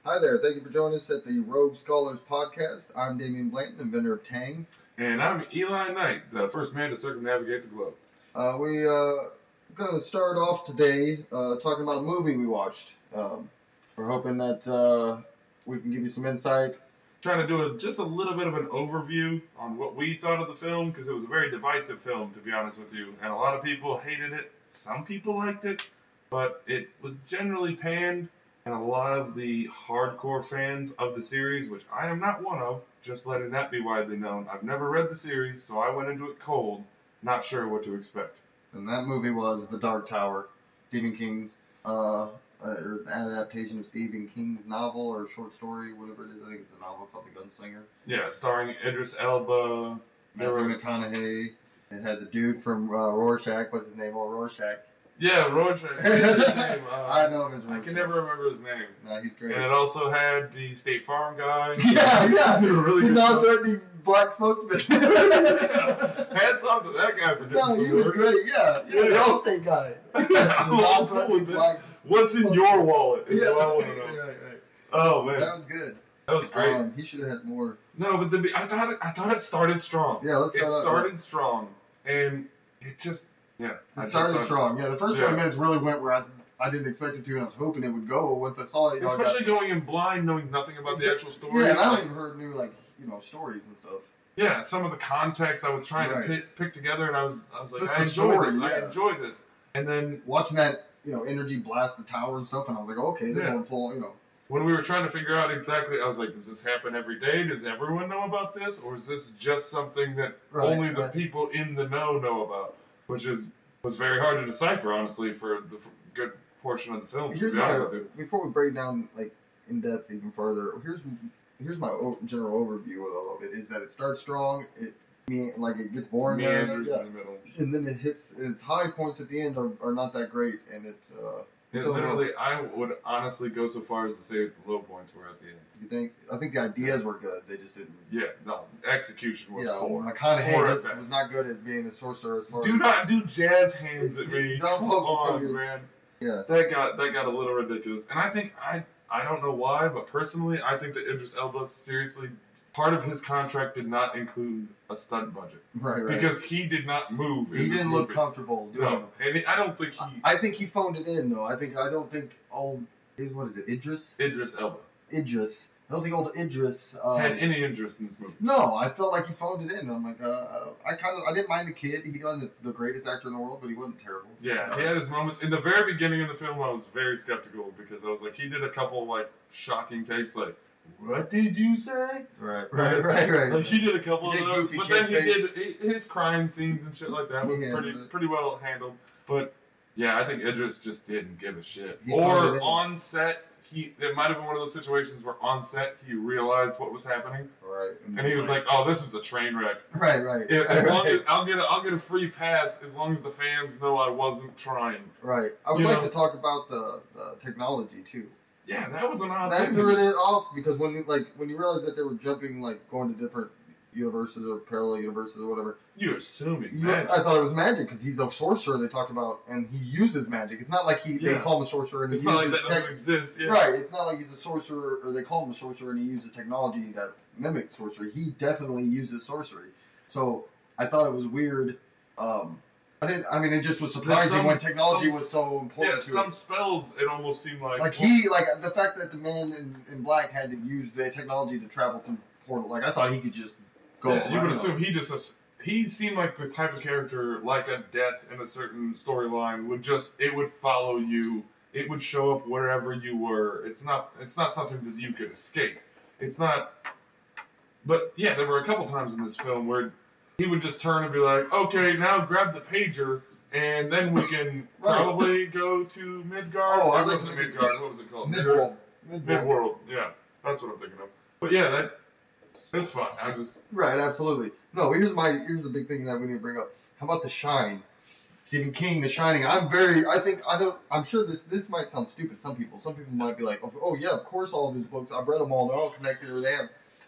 Hi there. Thank you for joining us at the Rogue Scholars podcast. I'm Damian Blanton, inventor of Tang. And I'm Eli Knight, the first man to circumnavigate the globe. We're going to start off today talking about a movie we watched. We're hoping that we can give you some insight. Trying to do just a little bit of an overview on what we thought of the film, because it was a very divisive film, to be honest with you. And a lot of people hated it. Some people liked it. But it was generally panned. And a lot of the hardcore fans of the series, which I am not one of, just letting that be widely known. I've never read the series, so I went into it cold, not sure what to expect. And that movie was The Dark Tower, Stephen King's adaptation of Stephen King's novel or short story, whatever it is. I think it's a novel called The Gunslinger. Yeah, starring Idris Elba. Matthew McConaughey. It had the dude from Rorschach. What's his name? Oh, Rorschach. Yeah, Rorschach. His name. I know his name. I can never remember his name. No, he's great. And it also had the State Farm guy. Yeah. Really good. Non-threatening black spokesman. Hats off to that guy for doing No, he some was work. great. Yeah, the real estate guy. Non-threatening black. What's in your wallet is what I want to know. Right. Oh man, That was good. that was great. He should have had more. No, but I thought it started strong. Yeah, let's start It out, started strong, and it just It started strong. Yeah, the first 20 minutes really went where I didn't expect it to, and I was hoping it would go. Once I saw it, especially going in blind, knowing nothing about the actual story. Yeah, and I even heard new stories and stuff. Yeah, some of the context I was trying to pick together, and I was like, Just I the enjoy story, this. yeah. I enjoy this. And then Watching that, energy blast the tower and stuff, and I was like, okay, they're Yeah. going full, when we were trying to figure out exactly, I was like, does this happen every day? Does everyone know about this? Or is this just something that only the people in the know about? Which was very hard to decipher, honestly, for the good portion of the film. Before we break down, in depth even further, here's my general overview of it, is that it starts strong, it gets boring there, Meanders in the middle. and then it hits its high points at the end are not that great, and I would honestly go so far as to say its low points were at the end. You think? I think the ideas were good. They just didn't. Yeah, no, execution was poor. McConaughey was not good at being a sorcerer. Do not do jazz hands at me. Don't Come poke on, fingers. man. Yeah. That got a little ridiculous. And I think I don't know why, but personally, I think that Idris Elba, seriously, part of his contract did not include a stunt budget. Right. Because he did not move. He didn't look comfortable doing it. And I don't think I think he phoned it in though. I don't think what is it? Idris Elba Idris. I don't think old Idris had any interest in this movie. No, I felt like he phoned it in. I'm like, I didn't mind the kid. He wasn't the greatest actor in the world, but he wasn't terrible. Yeah, he had his moments. In the very beginning of the film, I was very skeptical because I was like, he did a couple shocking takes, like, what did you say? Right. Like he did a couple of those, but then he face. did his crime scenes and shit like that was pretty well handled. But yeah, I think Idris just didn't give a shit. Or on set, it might have been one of those situations where on set he realized what was happening. Right. And he was like, "Oh, this is a train wreck." Right. As long as I'll get a free pass as long as the fans know I wasn't trying. Right. I would like to talk about the technology too. Yeah, that was an odd thing. That threw it off because when you realized that they were jumping, going to different universes or parallel universes or whatever. You're assuming. I thought it was magic because he's a sorcerer. They talked about, and he uses magic. It's not like they call him a sorcerer and he uses. It's not like that doesn't exist. Yeah. Right. It's not like he's a sorcerer or they call him a sorcerer and he uses technology that mimics sorcery. He definitely uses sorcery. So I thought it was weird. It just was surprising when technology was so important to some spells, it almost seemed like... the fact that the man in black had to use the technology to travel through portal, I thought he could just go you would assume he seemed like the type of character, like a death in a certain storyline, it would follow you, it would show up wherever you were. It's not something that you could escape. It's not... But, yeah, there were a couple times in this film where he would just turn and be like, okay, now grab the pager, and then we can probably go to Midgard. Oh, it wasn't Midgard. What was it called? Midworld. Yeah, that's what I'm thinking of. But yeah, that's fine. Right, absolutely. No, here's the big thing that we need to bring up. How about The Shine? Stephen King, The Shining. I'm sure this might sound stupid to some people. Some people might be like, oh yeah, of course all of his books, I've read them all, they're all connected, or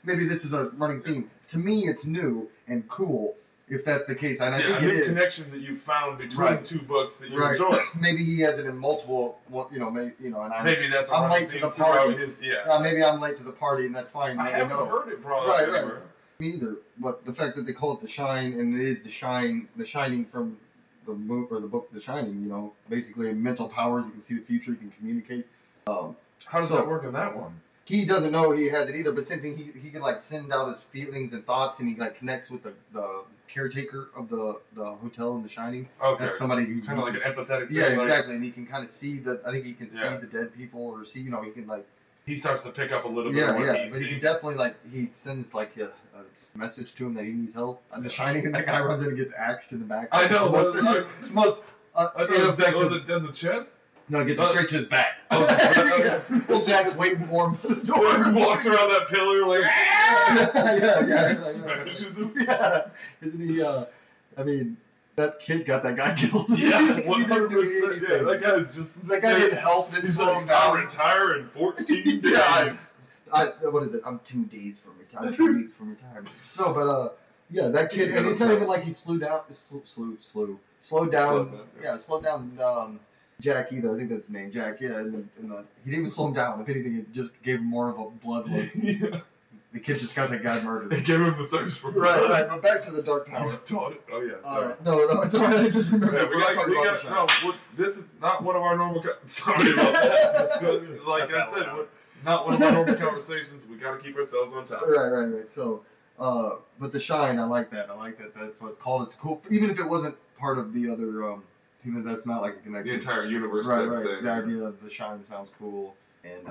maybe this is a running theme. To me, it's new and cool, if that's the case, and I Yeah, think a it new is. connection that you found between Right. two books that you Right. enjoy. Maybe he has it in multiple, you know, maybe, and Maybe that's I'm late to the party. Maybe I'm late to the party, and that's fine. I haven't heard it brought up anywhere. Me either. But the fact that they call it The Shine, and it is The Shining from the book or the book The Shining. You know, basically mental powers. You can see the future. You can communicate. How does that work in that one? He doesn't know he has it either, but same thing. He can like send out his feelings and thoughts, and he like connects with the caretaker of the hotel in The Shining. Okay. That's somebody who kind of like an empathetic. Yeah, thing, exactly. And he can kind of see I think he can see Yeah. the dead people, or see, he can like. He starts to pick up a little bit. Yeah, of what yeah. But he can definitely he sends like a message to him that he needs help. And The Shining, and that guy runs in and gets axed in the back. I know. It's most ineffective. Was it in the chest? No, it gets straight to his back. Well, Jack's waiting for him at the door. He walks around that pillar like. Yeah. Isn't he? I mean, that kid got that guy killed. Yeah, 100%. Yeah, That guy's just. That guy didn't help. He's like, I'll retire in 14 days. Yeah. What is it? I'm 2 days from retirement. 2 weeks from retirement. No, but yeah, that kid, and it's not even like he slowed down. Slowed down. Jack either. I think that's his name, Jack. Yeah, he didn't even slow him down. If anything, it just gave him more of a bloodlust. Yeah. The kid just got that guy murdered. It gave him the thirst for blood. Right. But back to the Dark Tower. Oh yeah. Sorry. No, it's alright. I just remember. Yeah, this is not one of our normal. Sorry about that. Like I said, not one of our normal conversations. We got to keep ourselves on top. Right. So, but The Shine, I like that. That's what it's called. It's cool, even if it wasn't part of the other. Even if that's not like a connection. The entire universe. Right. Thing. The idea of The Shine sounds cool, and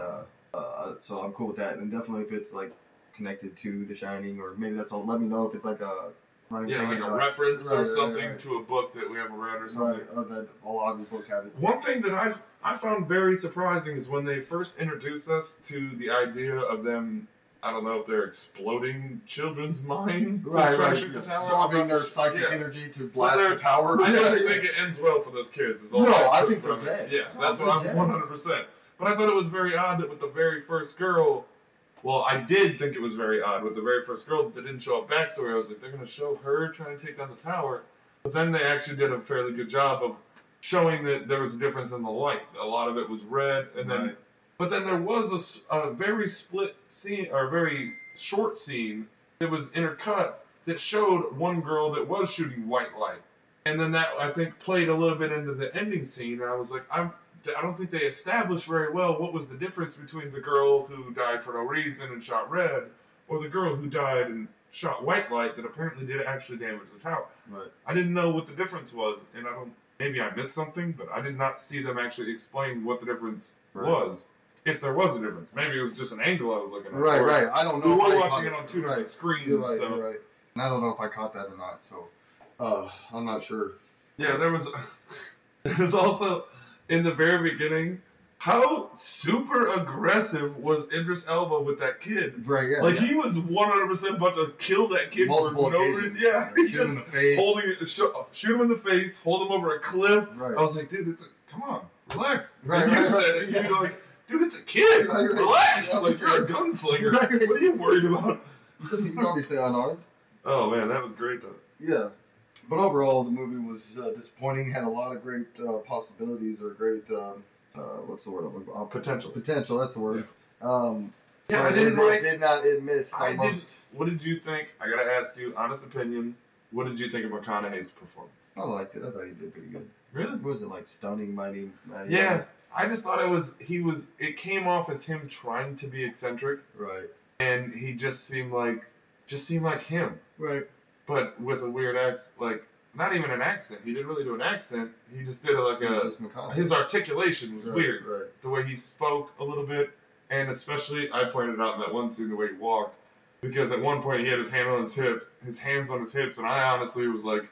so I'm cool with that. And definitely if it's like connected to The Shining, or maybe that's all. Let me know if it's like a running thing. Like a reference or something to a book that we haven't read or something. Right. That a lot of these books have it. One thing that I found very surprising is when they first introduced us to the idea of them. I don't know if they're exploding children's minds to try to shoot the tower. Swapping their psychic energy to blast the tower. I don't think it ends well for those kids. I think they're dead. Yeah, that's what I'm 100%. But I thought it was very odd that with the very first girl, well, I did think it was very odd with the very first girl that didn't show up backstory. I was like, they're going to show her trying to take down the tower. But then they actually did a fairly good job of showing that there was a difference in the light. A lot of it was red, and then, but then there was a very split scene, or a very short scene that was intercut that showed one girl that was shooting white light, and then that I think played a little bit into the ending scene. And I was like, I don't think they established very well what was the difference between the girl who died for no reason and shot red, or the girl who died and shot white light that apparently did actually damage the tower. Right. I didn't know what the difference was, and maybe I missed something, but I did not see them actually explain what the difference was. If there was a difference, maybe it was just an angle I was looking at. Right. I don't know. We were watching it on 2 different screens. You're right. And I don't know if I caught that or not, so I'm not sure. Yeah, there was also in the very beginning. How super aggressive was Idris Elba with that kid? Right, yeah. He was 100% about to kill that kid Multiple for no occasions. reason. Yeah, he shoot him in the face. Shoot him in the face, hold him over a cliff. Right. I was like, dude, come on, relax. Right, and you said right, it, yeah. you're like, dude, it's a kid. Right. Relax. Yeah, Like, you're a gunslinger. Right. What are you worried about? He's obviously unarmed. Oh man, that was great though. Yeah. But overall, the movie was disappointing. Had a lot of great possibilities, or great what's the word? Potential. Potential. That's the word. Yeah, I didn't like. It missed. What did you think? I gotta ask you, honest opinion. What did you think of McConaughey's performance? I liked it. I thought he did pretty good. Really? It wasn't like stunning by any. Yeah, I just thought it came off as him trying to be eccentric. Right. And he just seemed like him. Right. But with a weird not even an accent. He didn't really do an accent. He just did his articulation was weird. Right. The way he spoke a little bit, and especially I pointed out in that one scene the way he walked, because at one point he had his hands on his hips, and I honestly was like,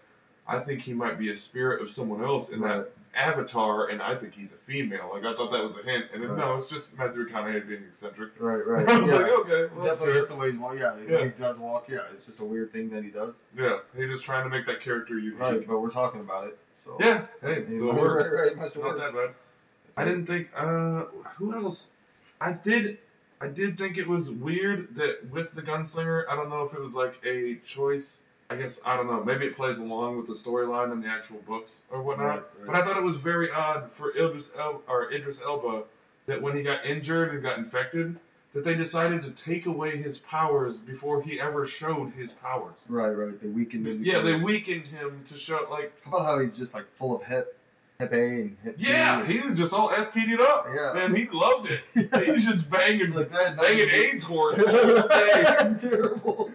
I think he might be a spirit of someone else in that avatar, and I think he's a female. Like I thought that was a hint, and then no, it's just Matthew McConaughey being eccentric. Right. I was like, okay, well, definitely just the way he walks. Yeah. He does walk. Yeah, it's just a weird thing that he does. Yeah, he's just trying to make that character unique. Right, but we're talking about it. So. Yeah, hey, so it works. Right, must have Not worked. that bad. I didn't think. Who else? I did think it was weird that with the gunslinger. I don't know if it was like a choice I guess, I don't know, maybe it plays along with the storyline in the actual books or whatnot. Right. But I thought it was very odd for Idris Elba that when he got injured and got infected, that they decided to take away his powers before he ever showed his powers. Right. They weakened him. Yeah, they weakened him to show, like... How about how he's just, like, full of Hep A and Hep B? Yeah, he was just all STD'd up. Yeah. Man, he loved it. He was just banging AIDS horse. Terrible.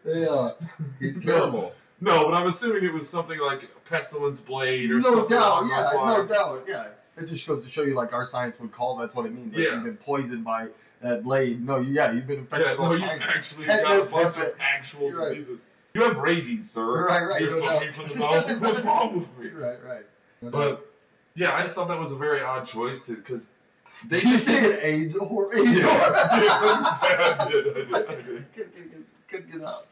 Yeah, he's terrible. No, but I'm assuming it was something like a pestilence blade or No something. doubt, yeah, no doubt, yeah. It just goes to show you, like, our science would call that's what it means. Like, you've been poisoned by that blade. No, you've been infected. Yeah, no, you actually got a bunch of actual diseases. You have rabies, sir. Right. You're fucking from the mouth. What's wrong with me? Right. But, yeah, I just thought that was a very odd choice, because they you just... said AIDS or AIDS I did. Couldn't get out.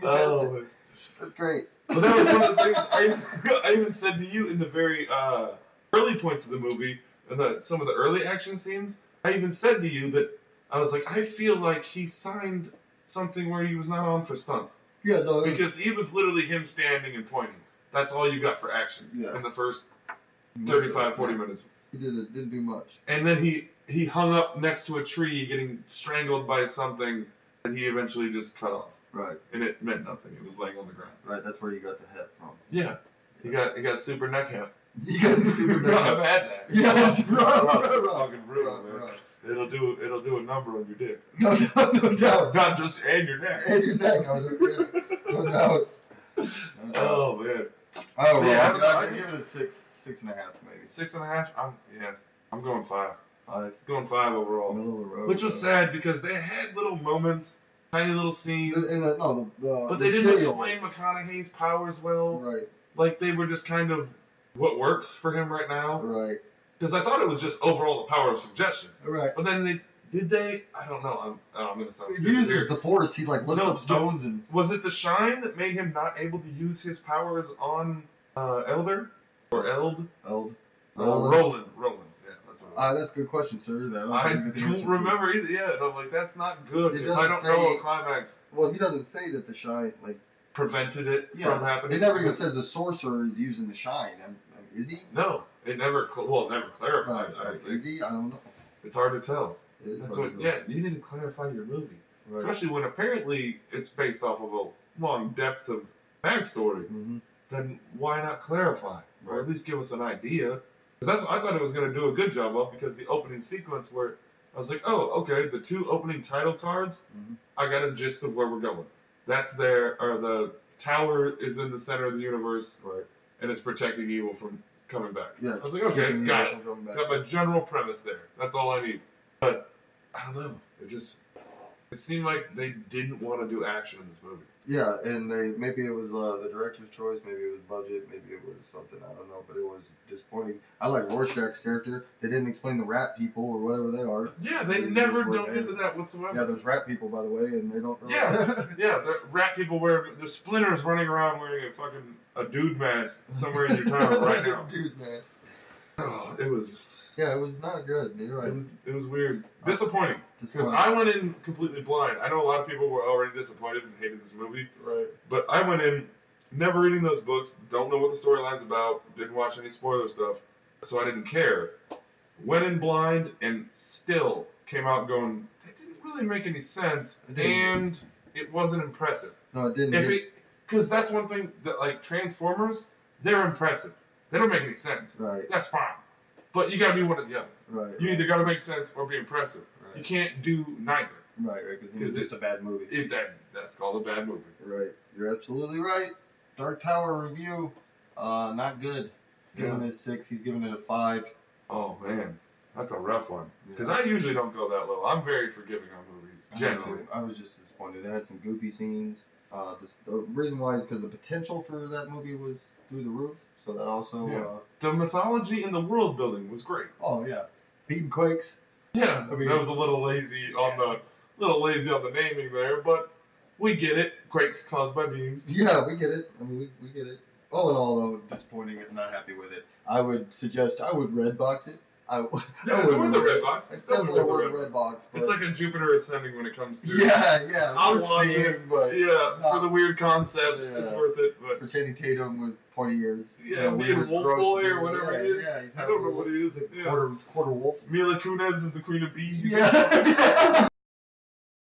Oh, that's great. But that was one of the things I even said to you in the very early points of the movie, and some of the early action scenes. I even said to you that I was like, I feel like he signed something where he was not on for stunts. Yeah, no. Because he was literally him standing and pointing. That's all you got for action in the first 35, 40 minutes. He didn't do much. And then he hung up next to a tree getting strangled by something that he eventually just cut off. Right. And it meant nothing. It was laying on the ground. Right, that's where you got the Hep from. Yeah. He got super neck Hep. You got the super neck Hep. I've had that. Yeah, that's fucking brutal, man. Right. It'll do a number on your dick. No doubt. Not just and your neck. And your neck. No doubt. Oh man. Oh well, yeah, I give it a 6.5 maybe. 6.5. I'm going 5. 5. Going 5 overall. Middle of the road. Which was sad because they had little moments, tiny little scenes. But they didn't explain McConaughey's powers well. Right. Like they were just kind of what works for him right now. Right. Because I thought it was just overall the power of suggestion. Right. But then did they? I don't know. I'm gonna sound He stupid uses here. the force. He like lifts up stones and. Was it the shine that made him not able to use his powers on Elder or Eld? Roland. Roland. Yeah, that's what it was. That's a good question, sir. I don't remember either. Yeah, and I'm like, that's not good. It I don't know say- a climax. Well, he doesn't say that the shine Prevented it from happening. It never even says the sorcerer is using the shine. Is he? No, it never. It never clarified. Right. Is he? I don't know. It's hard to tell. That's what. Yeah, you need to clarify your movie, especially when apparently it's based off of a long depth of backstory. Mm-hmm. Then why not clarify, or at least give us an idea? Because that's what I thought it was going to do a good job of. Because the opening sequence where I was like, oh, okay, the 2 opening title cards, I got a gist of where we're going. That's there, or the tower is in the center of the universe, and it's protecting evil from coming back. Yeah. I was like, okay, got it. Got my general premise there. That's all I need. But I don't know. It seemed like they didn't want to do action in this movie. Yeah, and maybe it was the director's choice, maybe it was budget, maybe it was something, I don't know, but it was disappointing. I like Rorschach's character. They didn't explain the rat people or whatever they are. Yeah, they never delved into that whatsoever. Yeah, there's rat people, by the way, and they don't really... Yeah, the rat people the Splinter's running around wearing a dude mask somewhere in your town right now. Dude mask. Oh, it was... Yeah, it was not good. You're right. It was weird. Disappointing. Because I went in completely blind. I know a lot of people were already disappointed and hated this movie. Right. But I went in never reading those books, don't know what the storyline's about, didn't watch any spoiler stuff, so I didn't care. Went in blind and still came out going, that didn't really make any sense, and it wasn't impressive. No, it didn't. Because that's one thing that, like, Transformers, they're impressive. They don't make any sense. Right. That's fine. But you gotta be one or the other. Right. You either gotta make sense or be impressive. Right. You can't do neither. Right, because it's just a bad movie. That's called a bad movie. Right. You're absolutely right. Dark Tower review, not good. Giving it a 6. He's giving it a 5. Oh man, that's a rough one. Because I usually don't go that low. I'm very forgiving on movies. Generally. I was just disappointed. It had some goofy scenes. The reason why is because the potential for that movie was through the roof. So that also... the mythology and the world building was great. Oh, yeah. Beating Quakes. Yeah, I mean, that was a little lazy on the naming there, but we get it. Quakes caused by beams. Yeah, we get it. I mean, we get it. All in all, though, disappointing and not happy with it. I would suggest I would red box it I Yeah, it's wouldn't worth the wear red it. box. It's It's definitely definitely worth worth the the red box. But It's like a Jupiter Ascending when it comes to. yeah. I'll worth watch seeing, it. but Yeah, not for the weird concepts, it's Yeah. worth it. But for Channing Tatum with pointy ears. yeah, being weird, Wolf gross Boy or beard. whatever it is. Yeah, he's I don't know what it is. Yeah. Quarter wolf. Mila Kunis is the Queen of Bees. Yeah.